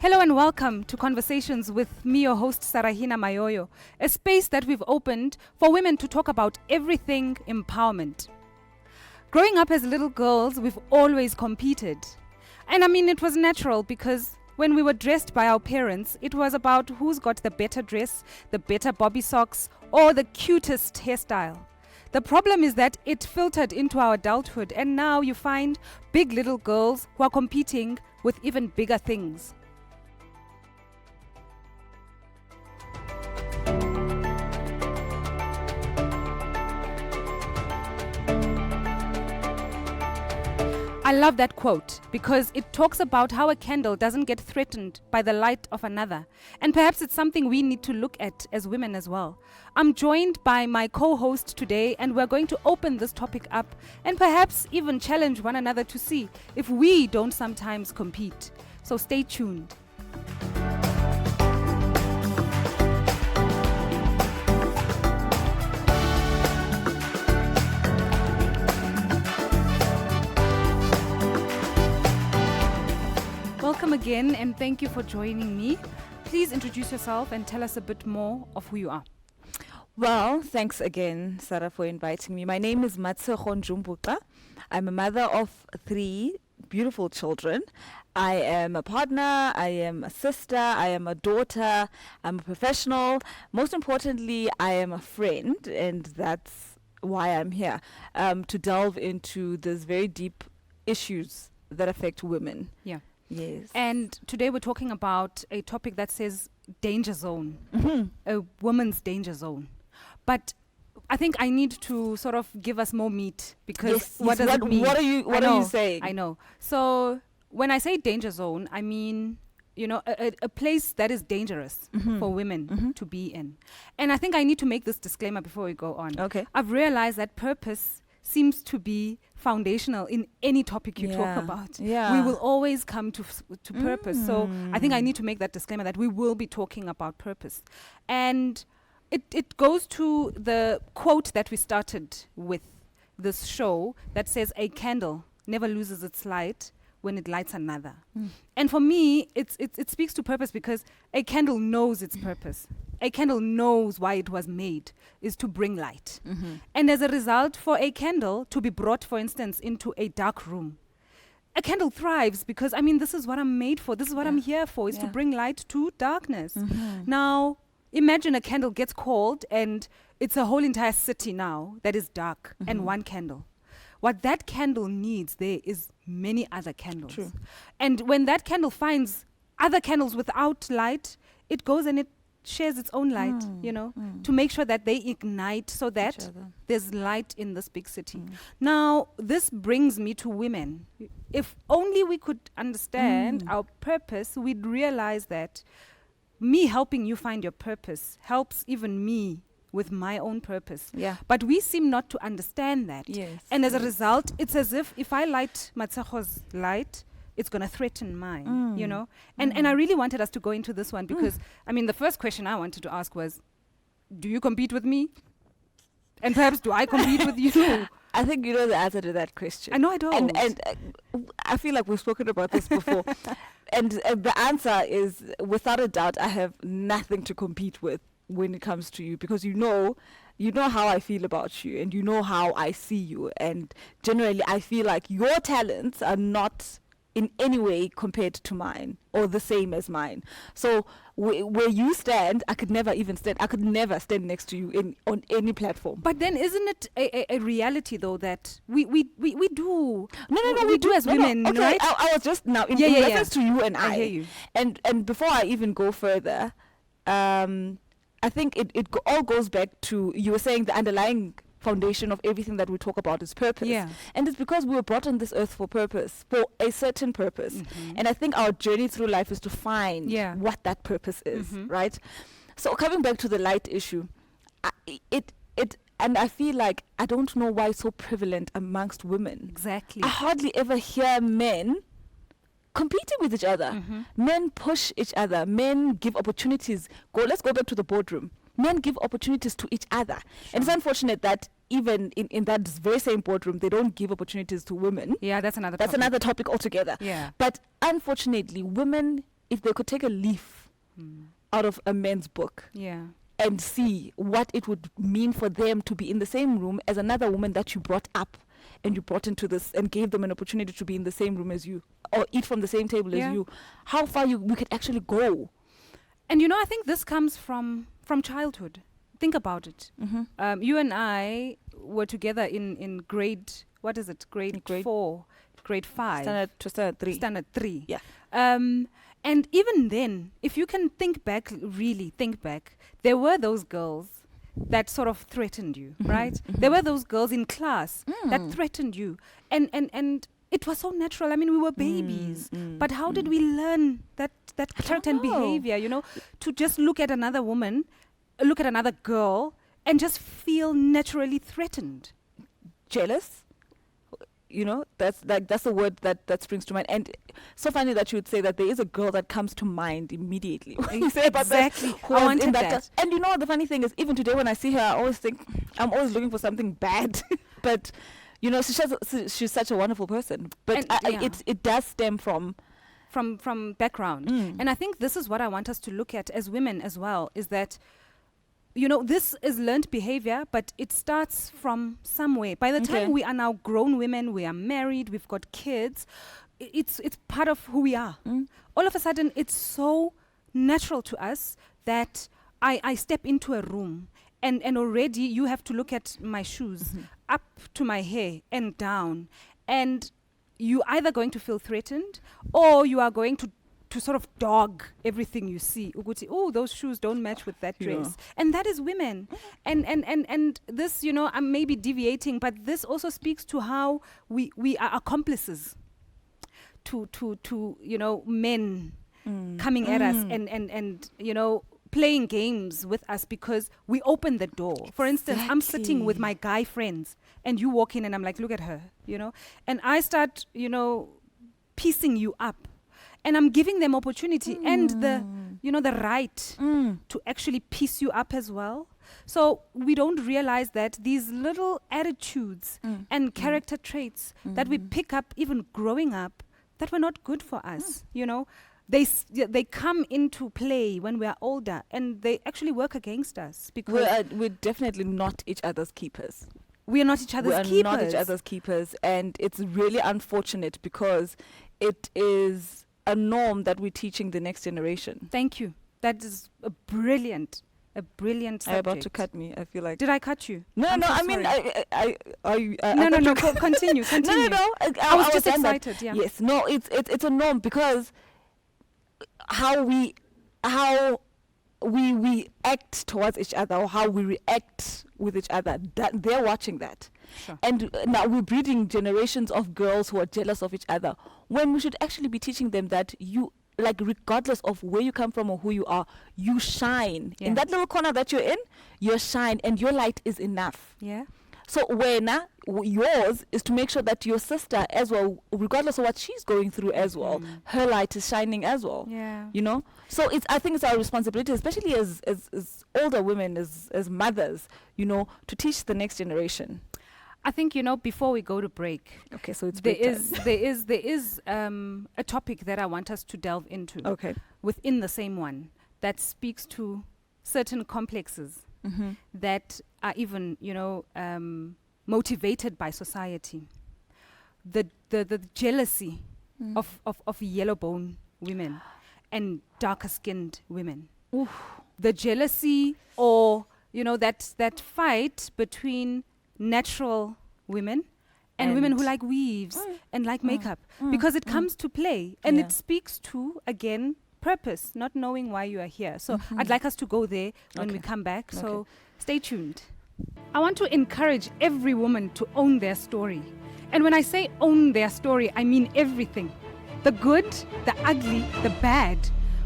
Hello and welcome to Conversations with me, your host, Sarahina Mayoyo, a space that we've opened for women to talk about everything empowerment. Growing up as little girls, we've always competed. And I mean, it was natural because when we were dressed by our parents, it was about who's got the better dress, the better bobby socks, or the cutest hairstyle. The problem is that it filtered into our adulthood, and now you find big little girls who are competing with even bigger things. I love that quote because it talks about how a candle doesn't get threatened by the light of another. And perhaps it's something we need to look at as women as well. I'm joined by my co-host today, and we're going to open this topic up and perhaps even challenge one another to see if we don't sometimes compete. So stay tuned. Welcome again, and thank you for joining me. Please introduce yourself and tell us a bit more of who you are. Well, thanks again, Sarah, for inviting me. My name is Matshego Njumbuka. I'm a mother of 3 beautiful children. I am a partner, I am a sister, I am a daughter, I'm a professional. Most importantly, I am a friend, and that's why I'm here, to delve into these very deep issues that affect women. Yeah. Yes. And today we're talking about a topic that says danger zone, Mm-hmm. a woman's danger zone. But I think I need to sort of give us more meat because what does it mean? What are you saying? I know. So when I say danger zone, I mean, you know, a place that is dangerous for women to be in. And I think I need to make this disclaimer before we go on. Okay. I've realized that purpose seems to be foundational in any topic you talk about. Yeah. We will always come to purpose. So I think I need to make that disclaimer that we will be talking about purpose. And it goes to the quote that we started with this show that says, a candle never loses its light when it lights another. And for me, it speaks to purpose because a candle knows its purpose. A candle knows why it was made, is to bring light. And as a result, for a candle to be brought, for instance, into a dark room, a candle thrives because, I mean, this is what I'm made for. This is what I'm here for, is to bring light to darkness. Now, imagine a candle gets called and it's a whole entire city now that is dark and one candle. What that candle needs there is many other candles. True. And when that candle finds other candles without light, it goes and it shares its own light, you know, to make sure that they ignite so that there's light in this big city. Now, this brings me to women. If only we could understand our purpose, we'd realize that me helping you find your purpose helps even me with my own purpose. Yeah. But we seem not to understand that. Yes. And as a result, it's as if I light Matsego's light, it's going to threaten mine, you know? And I really wanted us to go into this one because, I mean, the first question I wanted to ask was, do you compete with me? And perhaps do I compete with you? I think you know the answer to that question. I know I don't. And I feel like we've spoken about this before. And the answer is, without a doubt, I have nothing to compete with when it comes to you, because you know how I feel about you, and you know how I see you, and generally I feel like your talents are not in any way compared to mine or the same as mine. So where you stand, I could never even stand. I could never stand next to you on any platform. But then isn't it a reality though that we do? No, we do as women, okay, right? I was just now in reference to you and I. I hear you. And before I even go further, I think it all goes back to, you were saying the underlying foundation of everything that we talk about is purpose. Yeah. And it's because we were brought on this earth for purpose, for a certain purpose. And I think our journey through life is to find what that purpose is, right? So coming back to the light issue, and I feel like I don't know why it's so prevalent amongst women. Exactly. I hardly ever hear men competing with each other. Men push each other. Men give opportunities. Let's go back to the boardroom. Men give opportunities to each other. And it's unfortunate that even in that very same boardroom, they don't give opportunities to women. Yeah, that's another topic altogether. Yeah. But unfortunately, women if they could take a leaf out of a man's book Yeah. and see what it would mean for them to be in the same room as another woman that you brought up and you brought into this and gave them an opportunity to be in the same room as you or eat from the same table Yeah. as you, how far we could actually go. And I think this comes from childhood. Think about it. You and I were together in grade, what is it? Grade 4, grade 5. Standard 3. Standard 3. Yeah. And even then, if you can really think back, there were those girls that sort of threatened you, right? There were those girls in class that threatened you. And it was so natural. I mean, we were babies. But how did we learn that character and behavior, to just look at another woman, look at another girl, and just feel naturally threatened? Jealous? That's the word that springs to mind. And so funny that you would say that there is a girl that comes to mind immediately when you say about Exactly. that. I wanted that. class. And the funny thing is, even today when I see her, I always think I'm always looking for something bad. But she's such a wonderful person. But it does stem from background. And I think this is what I want us to look at as women as well, is that this is learned behavior, but it starts from somewhere. By the time we are now grown women, we are married, we've got kids, it's part of who we are. All of a sudden, it's so natural to us that I step into a room and already you have to look at my shoes, up to my hair and down. And you either going to feel threatened or you are going to sort of dog everything you see. Oh, those shoes don't match with that dress. And that is women. And this, I'm maybe deviating, but this also speaks to how we are accomplices to men coming at us and playing games with us because we open the door. For instance, I'm sitting with my guy friends and you walk in and I'm like, look at her, and I start, piecing you up. And I'm giving them opportunity and the right to actually piece you up as well. So we don't realize that these little attitudes and character traits that we pick up even growing up that were not good for us, they come into play when we are older and they actually work against us because we're definitely not each other's keepers. We are not each other's keepers. We are not each other's keepers, and it's really unfortunate because it is a norm that we're teaching the next generation. Thank you. That is a brilliant subject. Are you about to cut me? I feel like. Did I cut you? No, I'm no. so I mean, no. Continue. No. I was just excited. Yeah. Yes. No. It's a norm because how we act towards each other or how we react with each other. That they're watching that. Sure. And now we're breeding generations of girls who are jealous of each other when we should actually be teaching them that you, like, regardless of where you come from or who you are, you shine. Yeah. In that little corner that you're in, you shine and your light is enough. Yeah. So yours is to make sure that your sister as well, regardless of what she's going through as well, her light is shining as well. Yeah. So I think it's our responsibility, especially as older women, as mothers, to teach the next generation. I think before we go to break, okay, so it's there is a topic that I want us to delve into. Okay. Within the same one that speaks to certain complexes that are even motivated by society. The jealousy of yellow bone women and darker skinned women. Oof. The jealousy or that fight between natural women and women who like weaves and like makeup because it comes to play and it speaks to, again, purpose, not knowing why you are here. So I'd like us to go there when we come back. So stay tuned. I want to encourage every woman to own their story. And when I say own their story, I mean everything. The good, the ugly, the bad.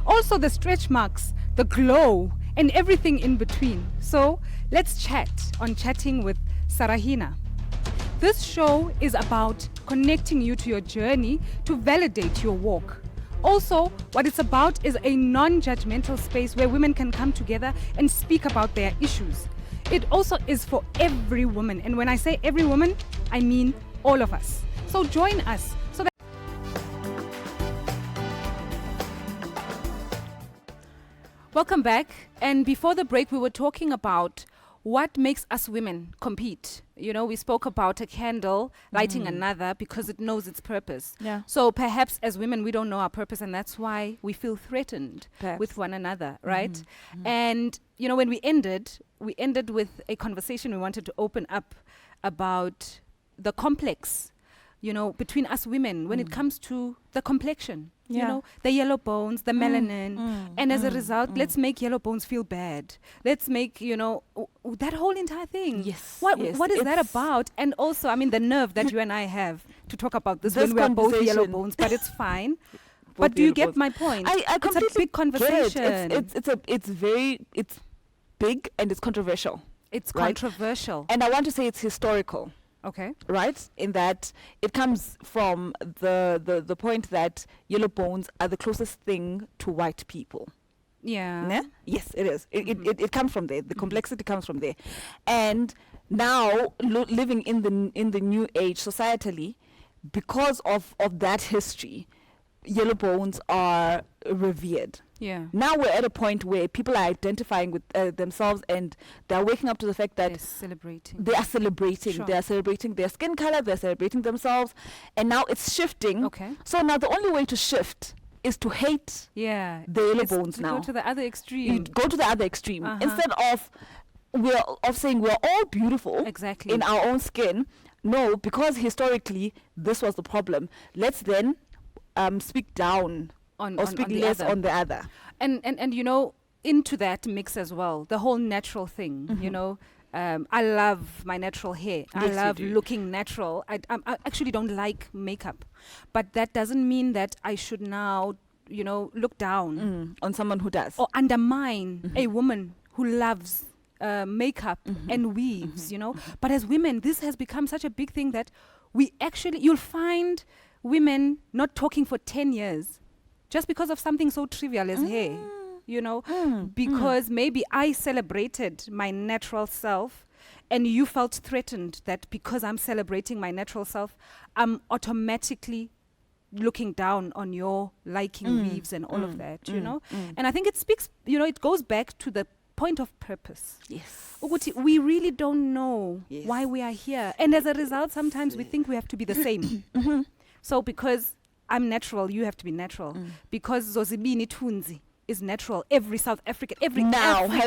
Also the stretch marks, the glow, and everything in between. So let's chat on Chatting with Sarahina. This show is about connecting you to your journey to validate your walk. Also, what it's about is a non-judgmental space where women can come together and speak about their issues. It also is for every woman. And when I say every woman, I mean all of us. So join us so that Welcome back. And before the break, we were talking about what makes us women compete. You know, we spoke about a candle lighting another because it knows its purpose. Yeah. So perhaps as women, we don't know our purpose, and that's why we feel threatened with one another, right? And, you know, when we ended with a conversation we wanted to open up about the complex, you know, between us women when it comes to the complexion. You know, the yellow bones, the melanin. And as a result, let's make yellow bones feel bad. Let's make, you know, that whole entire thing. Yes. What yes. is that It's- about? And also, I mean, the nerve that you and I have to talk about this This when we are both yellow conversation. bones, but it's fine. Both But do you yellow get bones. my point? I It's a completely big conversation. It's big and it's controversial. It's right? controversial. And I want to say it's historical. Okay. Right, in that it comes from the point that yellow bones are the closest thing to white people. Yeah. Ne? Yes, it is. It comes from there. The complexity comes from there, and now living in the new age societally, because of that history, yellow bones are revered. Yeah. Now we're at a point where people are identifying with themselves, and they're waking up to the fact that They're celebrating. they are celebrating. Sure. They are celebrating their skin color. They're celebrating themselves, and now it's shifting. Okay. So now the only way to shift is to hate Yeah. the yellow It's bones to now. go to the other You extreme. go to the other extreme Uh-huh. instead of saying we're all beautiful Exactly. in our own skin. No, because historically this was the problem. Let's then speak down or speak the less other. on the other. And you know, into that mix as well, the whole natural thing, you know. I love my natural hair. I Yes, you love do. looking natural. I actually don't like makeup. But that doesn't mean that I should now, you know, look down On someone who does. or undermine a woman who loves makeup and weaves, you know. But as women, this has become such a big thing that you'll find women not talking for 10 years just because of something so trivial as hair, you know, because maybe I celebrated my natural self and you felt threatened that because I'm celebrating my natural self, I'm automatically looking down on your liking weaves and all of that, you know. And I think it speaks, you know, it goes back to the point of purpose. Yes. Ukuthi, we really don't know Yes. why we are here. And as a result, sometimes we think we have to be the same. So because I'm natural, you have to be natural. Because Zozibini Tunzi is natural. Every South African, every Now African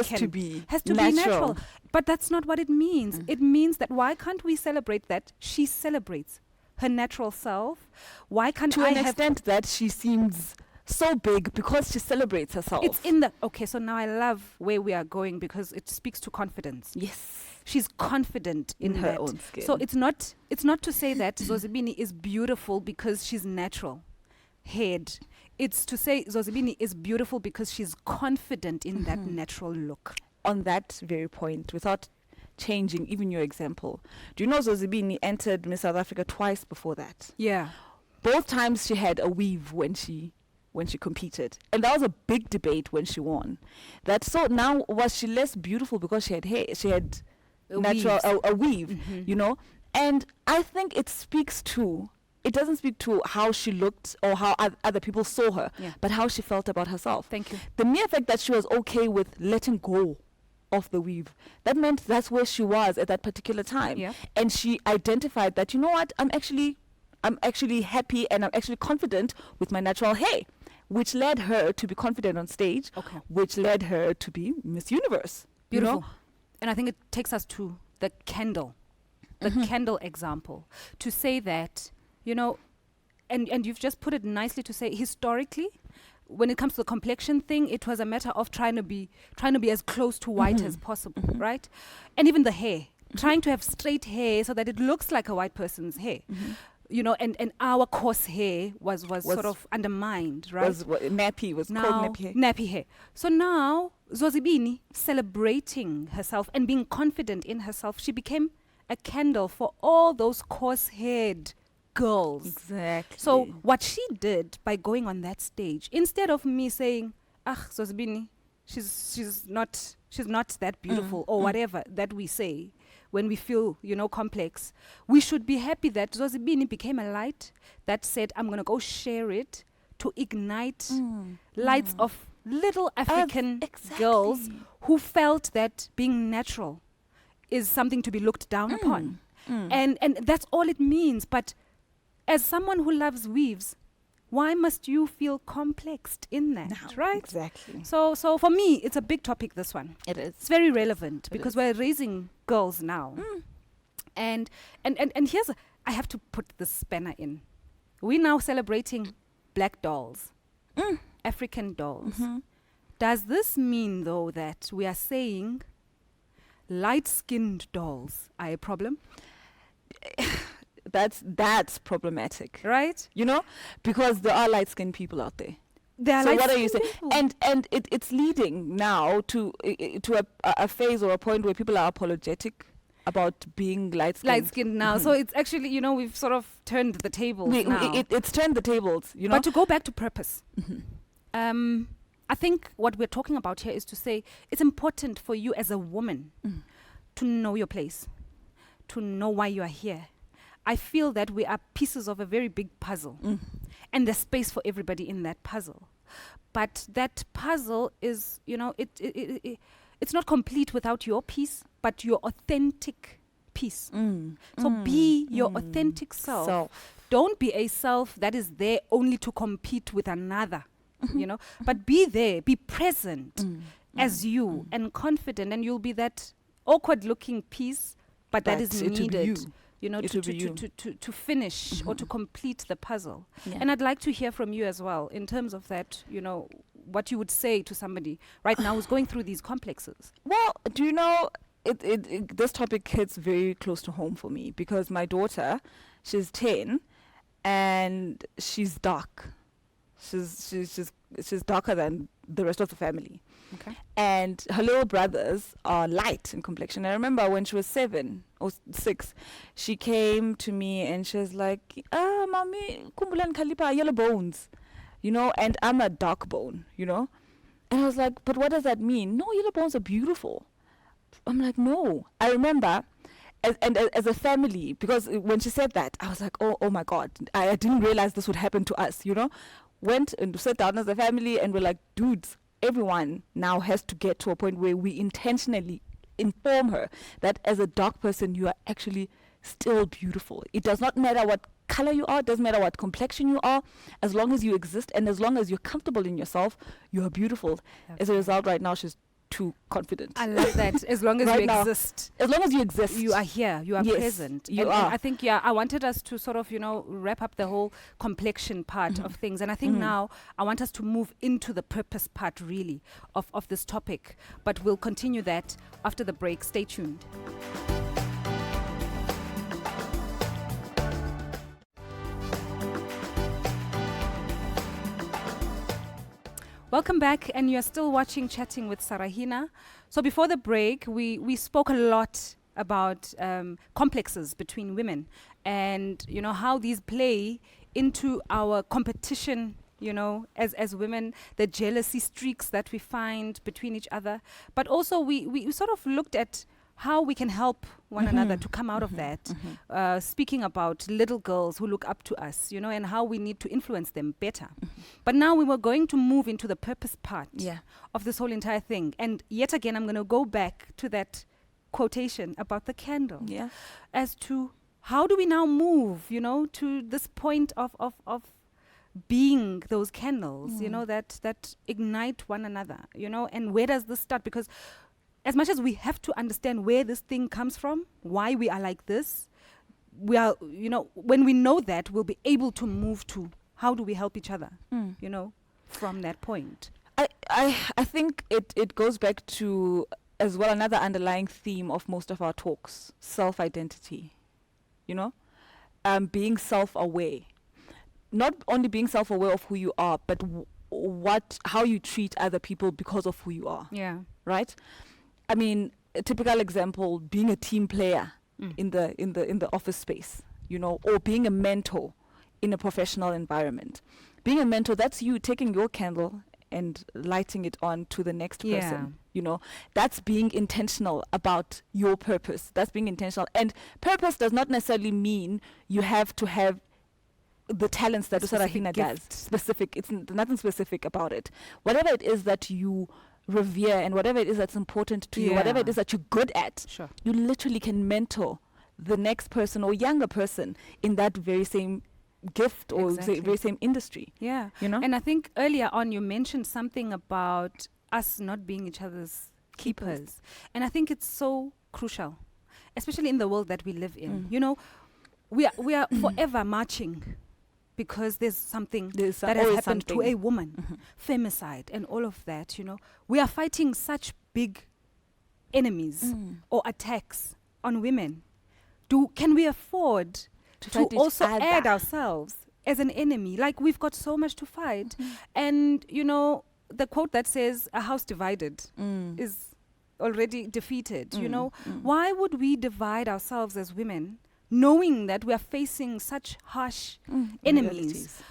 has to be natural. But that's not what it means. It means that why can't we celebrate that she celebrates her natural self? Why can't To I an have extent that she seems so big because she celebrates herself. It's in the okay. So now I love where we are going because it speaks to confidence. yes. She's confident in her that. own skin. So it's not to say that Zozibini is beautiful because she's natural head. It's to say Zozibini is beautiful because she's confident in that natural look. On that very point, without changing even your example, do you know Zozibini entered Miss South Africa twice before that? Yeah. Both times she had a weave when she competed, and that was a big debate when she won. That so now was she less beautiful because she had hair? She had natural a weave, you know. And I think it speaks to. It doesn't speak to how she looked or how other people saw her, Yeah. but how she felt about herself. Thank you. The mere fact that she was okay with letting go of the weave, that meant that's where she was at that particular time. Yeah. And she identified that, you know what, I'm actually happy and I'm actually confident with my natural hair, which led her to be confident on stage, Okay. which led her to be Miss Universe. you know? Beautiful. And I think it takes us to the candle example, to say that, you know, and you've just put it nicely to say historically, when it comes to the complexion thing, it was a matter of trying to be as close to white as possible, right? And even the hair, trying to have straight hair so that it looks like a white person's hair. You know, and our coarse hair was sort of undermined, right? Was nappy, was Now, called nappy hair. nappy hair. So now, Zozibini, celebrating herself and being confident in herself, she became a candle for all those coarse-haired girls. Exactly. So what she did by going on that stage, instead of me saying, Zozibini, she's not that beautiful or whatever that we say when we feel, you know, complex, we should be happy that Zozibini became a light that said, I'm going to go share it to ignite lights of little African exactly. girls who felt that being natural is something to be looked down upon. And that's all it means. But as someone who loves weaves, why must you feel complexed in that, right? Exactly. So for me, it's a big topic, this one. It is. It's very relevant It because is. we're raising girls now. And here's, I have to put the spanner in. We're now celebrating black dolls, African dolls. Does this mean, though, that we are saying light-skinned dolls are a problem? That's problematic, Right? you know, because there are light-skinned people out there. They are So what are you saying? light-skinned people. And it's leading now to a phase or a point where people are apologetic about being light-skinned. Light-skinned now. So it's actually, you know, we've sort of turned the tables now. It's turned the tables, you know. But to go back to purpose, I think what we're talking about here is to say it's important for you as a woman to know your place, to know why you are here. I feel that we are pieces of a very big puzzle, and there's space for everybody in that puzzle. But that puzzle is, you know, it's not complete without your piece, but your authentic piece. So be your authentic self. Don't be a self that is there only to compete with another, you know, but be there, be present as you and confident, and you'll be that awkward looking piece, but that is it will be needed. you. You know, It to will be you. to finish or to complete the puzzle. Yeah. And I'd like to hear from you as well in terms of that, you know, what you would say to somebody right now who's going through these complexes. Well, do you know, this topic hits very close to home for me because my daughter, she's 10 and she's dark. She's darker than the rest of the family. Okay. And her little brothers are light in complexion. I remember when she was 7 or 6, she came to me and she was like, Mommy, kumbulan kalipa yellow bones, you know, and I'm a dark bone, you know. And I was like, but what does that mean? No, yellow bones are beautiful. I'm like, no. I remember as a family, because when she said that, I was like, oh my God, I didn't realize this would happen to us, you know. Went and sat down as a family and we're like, dudes, everyone now has to get to a point where we intentionally inform her that as a dark person, you are actually still beautiful. It does not matter what color you are, it doesn't matter what complexion you are, as long as you exist and as long as you're comfortable in yourself, you are beautiful. As a result, right now, she's too confident. I love that. As long as Right you now. exist. As long as you exist. You are here. You are Yes, present. you and are. I think, I wanted us to sort of, you know, wrap up the whole complexion part of things. And I think now I want us to move into the purpose part, really, of this topic. But we'll continue that after the break. Stay tuned. Welcome back, and you're still watching Chatting with Sarahina. So before the break, we spoke a lot about complexes between women and, you know, how these play into our competition, you know, as women, the jealousy streaks that we find between each other. But also we sort of looked at how we can help one another to come out of that, speaking about little girls who look up to us, you know, and how we need to influence them better. But now we were going to move into the purpose part of this whole entire thing. And yet again, I'm going to go back to that quotation about the candle as to how do we now move, you know, to this point of being those candles, you know, that ignite one another, you know, and where does this start? Because as much as we have to understand where this thing comes from, why we are like this, we are, you know, when we know that, we'll be able to move to how do we help each other, you know, from that point. I think it goes back to, as well, another underlying theme of most of our talks, self-identity, you know, being self-aware. Not only being self-aware of who you are, but how you treat other people because of who you are. Yeah. Right? I mean, a typical example, being a team player in the office space, you know, or being a mentor in a professional environment. Being a mentor, that's you taking your candle and lighting it on to the next person. You know, that's being intentional about your purpose. That's being intentional. And purpose does not necessarily mean you have to have the talents that Specific Sarahina gift. does. Specific. It's nothing specific about it. Whatever it is that you revere and whatever it is that's important to you, whatever it Yeah. is that you're good at, Sure. you literally can mentor the next person or younger person in that very same gift or Exactly. very same industry. Yeah. You know? And I think earlier on you mentioned something about us not being each other's keepers. And I think it's so crucial, especially in the world that we live in. You know, we are forever marching because there's something There's that has always happened to something. a woman, femicide and all of that, you know. We are fighting such big enemies or attacks on women. Can we afford to fight each also other? add ourselves as an enemy? Like, we've got so much to fight. And, you know, the quote that says a house divided is already defeated, you know. Why would we divide ourselves as women knowing that we are facing such harsh enemies? Realities.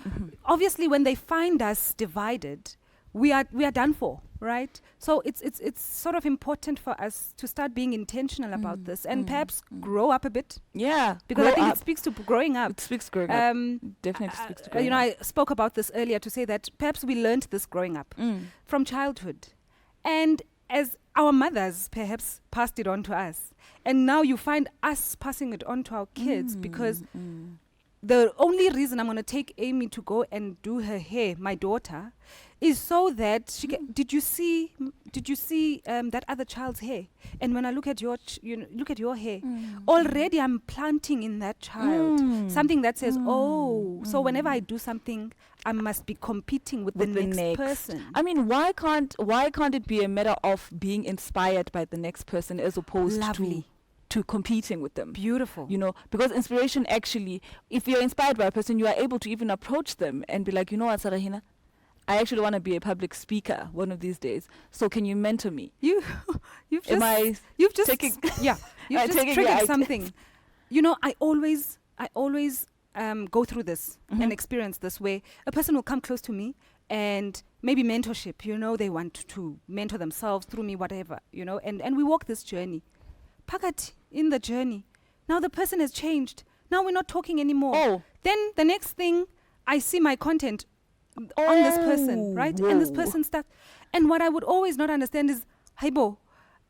Obviously, when they find us divided, we are done for, right? So it's sort of important for us to start being intentional about this and perhaps grow up a bit, Yeah, because I grow think up. it speaks to growing up. It speaks growing up. Definitely speaks to growing You know, up. I spoke about this earlier to say that perhaps we learned this growing up from childhood, and as our mothers perhaps passed it on to us, and now you find us passing it on to our kids, because the only reason I'm going to take Amy to go and do her hair, my daughter, is so that she can. Did you see that other child's hair? And when I look at look at your hair, already I'm planting in that child something that says, so whenever I do something, I must be competing with the next person. I mean, why can't it be a matter of being inspired by the next person as opposed Lovely. to competing with them? Beautiful. You know, because inspiration actually, if you're inspired by a person, you are able to even approach them and be like, you know what, Sarahina, I actually want to be a public speaker one of these days. So can you mentor me? You've Am I you've just taking- yeah, you've I'm just taking triggered your something. You know, I always go through this and experience this, where a person will come close to me and maybe mentorship, you know, they want to mentor themselves through me, whatever, you know, and we walk this journey. Pakati in the journey, now the person has changed. Now we're not talking anymore. Oh. Then the next thing, I see my content on this person, right? And this Whoa. person starts. And what I would always not understand is, Haibo,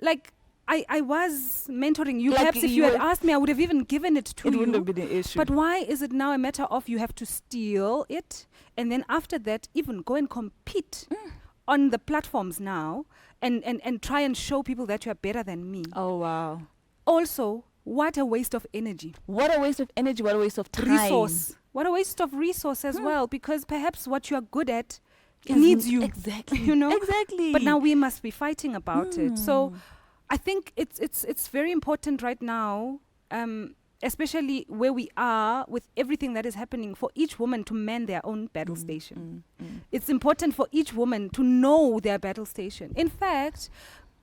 like, I was mentoring you. Like, Perhaps if you had asked me, I would have even given it to It you. wouldn't have been an issue. But why is it now a matter of you have to steal it, and then after that even go and compete on the platforms now and try and show people that you are better than me? Oh, wow. Also, what a waste of energy. What a waste of energy, what a waste of time. Resource. What a waste of resource as well, because perhaps what you are good at Is needs you. Exactly. You know? Exactly. But now we must be fighting about it. So I think it's very important right now, especially where we are with everything that is happening, for each woman to man their own battle station. It's important for each woman to know their battle station. In fact,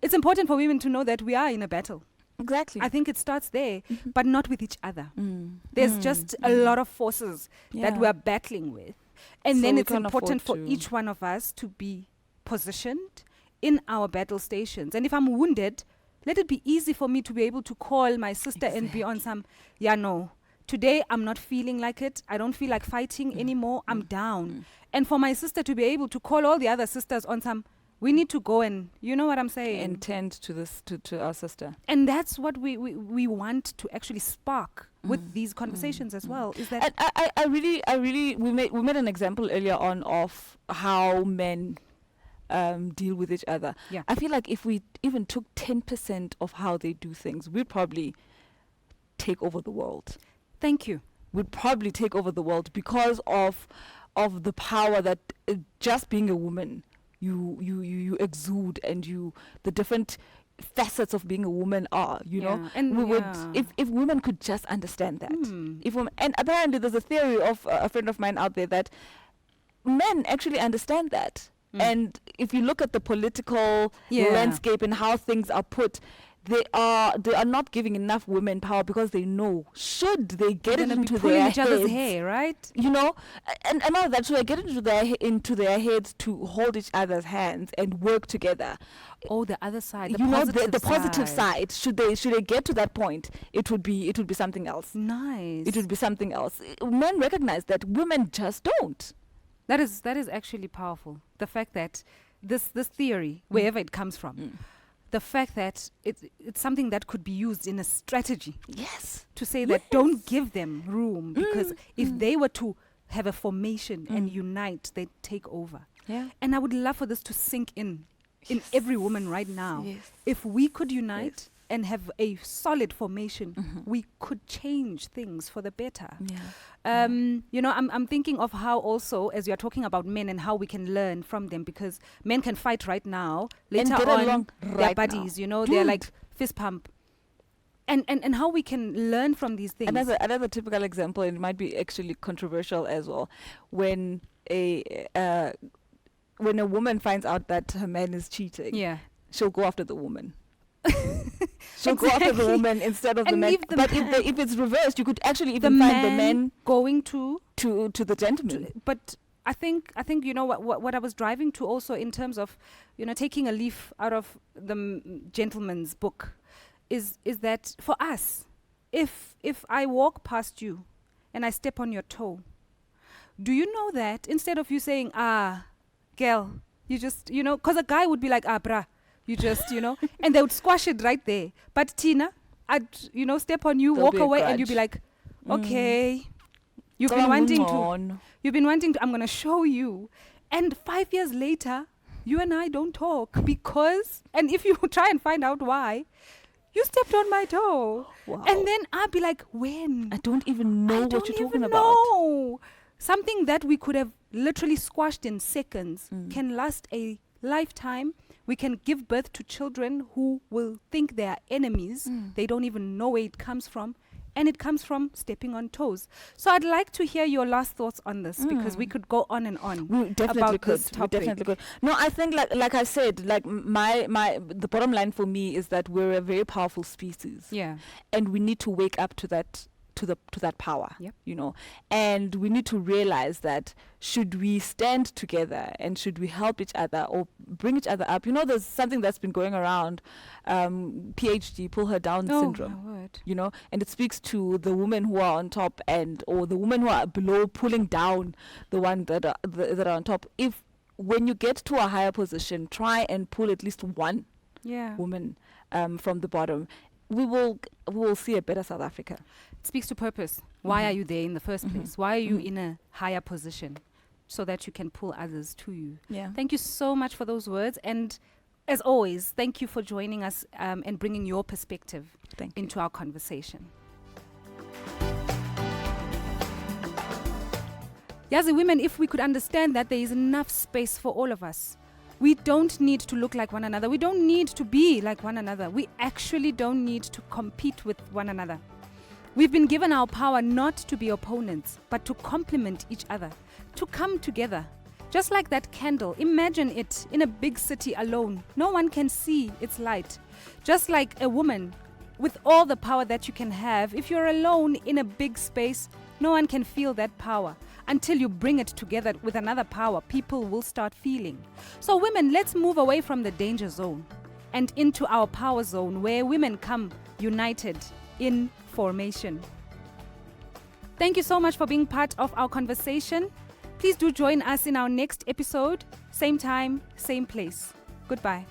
it's important for women to know that we are in a battle. Exactly. I think it starts there, but not with each other. There's just a lot of forces that we are battling with. And So then we it's can't important for afford to- each one of us to be positioned in our battle stations. And if I'm wounded, let it be easy for me to be able to call my sister and be on some, no, today I'm not feeling like it. I don't feel like fighting anymore. I'm down. And for my sister to be able to call all the other sisters on some, we need to go and, you know what I'm saying? and tend to this to our sister. And that's what we want to actually spark with these conversations as well. Is that And I really we made an example earlier on of how men deal with each other. Yeah. I feel like if we even took 10% of how they do things, we'd probably take over the world. thank you. We'd probably take over the world because of the power that just being a woman you exude, and the different facets of being a woman are, you know. And We would, if women could just understand that. If women, and apparently there's a theory of a friend of mine out there that men actually understand that. And if you look at the political Yeah. landscape and how things are put, they are not giving enough women power because they know should they get They're it gonna be into pulling their each other's heads, hair, right? you know, and all that, so they get into their heads to hold each other's hands and work together. Oh, the other side, the You know, positive the positive side. Should they get to that point, it would be something else. Nice. It would be something else. Men recognize that, women just don't. That is actually powerful. The fact that this theory, wherever it comes from, the fact that it's something that could be used in a strategy. Yes. To say that don't give them room, because if they were to have a formation and unite, they'd take over. Yeah. And I would love for this to sink in every woman right now. Yes. If we could unite and have a solid formation, we could change things for the better. Yeah. You know, I'm thinking of how also, as you're talking about men and how we can learn from them, because men can fight right now. Later get on, along they're right buddies, now. you know, they're like fist pump. And how we can learn from these things. Another typical example, and it might be actually controversial as well, when a woman finds out that her man is cheating, she'll go after the woman. She'll go after the woman instead of the man. But if it's reversed, you could actually even find the man going to the gentleman. But I think you know what I was driving to also, in terms of, you know, taking a leaf out of the gentleman's book, is that for us, if I walk past you and I step on your toe, do you know that instead of you saying, girl, you just, you know, because a guy would be like, brah, you just, you know, and they would squash it right there. But Tina, I'd, you know, step on you, walk away, and you'd be like, okay, you've been wanting to, I'm going to show you. And 5 years later, you and I don't talk because, and if you try and find out why, you stepped on my toe. Wow. And then I'll be like, when? I don't even know what you're talking about. No. Something that we could have literally squashed in seconds can last a lifetime. We can give birth to children who will think they are enemies. They don't even know where it comes from. And it comes from stepping on toes. So I'd like to hear your last thoughts on this, because we could go on and on. We definitely about could. This topic. We definitely could. No, I think like I said, like the bottom line for me is that we're a very powerful species. Yeah. And we need to wake up to that to that power. Yep. You know. And we need to realize that should we stand together and should we help each other or bring each other up? You know, there's something that's been going around, PhD, pull her down syndrome. My word. You know, and it speaks to the women who are on top or the women who are below, pulling down the one that are on top. When you get to a higher position, try and pull at least one woman from the bottom. We will see a better South Africa. It speaks to purpose. Why are you there in the first place? Why are you in a higher position? So that you can pull others to you. Yeah. Thank you so much for those words. And as always, thank you for joining us and bringing your perspective into our conversation. Yazi women, if we could understand that there is enough space for all of us, we don't need to look like one another. We don't need to be like one another. We actually don't need to compete with one another. We've been given our power not to be opponents, but to complement each other, to come together. Just like that candle, imagine it in a big city alone. No one can see its light. Just like a woman, with all the power that you can have, if you're alone in a big space, no one can feel that power. Until you bring it together with another power, people will start feeling. So women, let's move away from the danger zone and into our power zone, where women come united in formation. Thank you so much for being part of our conversation. Please do join us in our next episode. Same time, same place. Goodbye.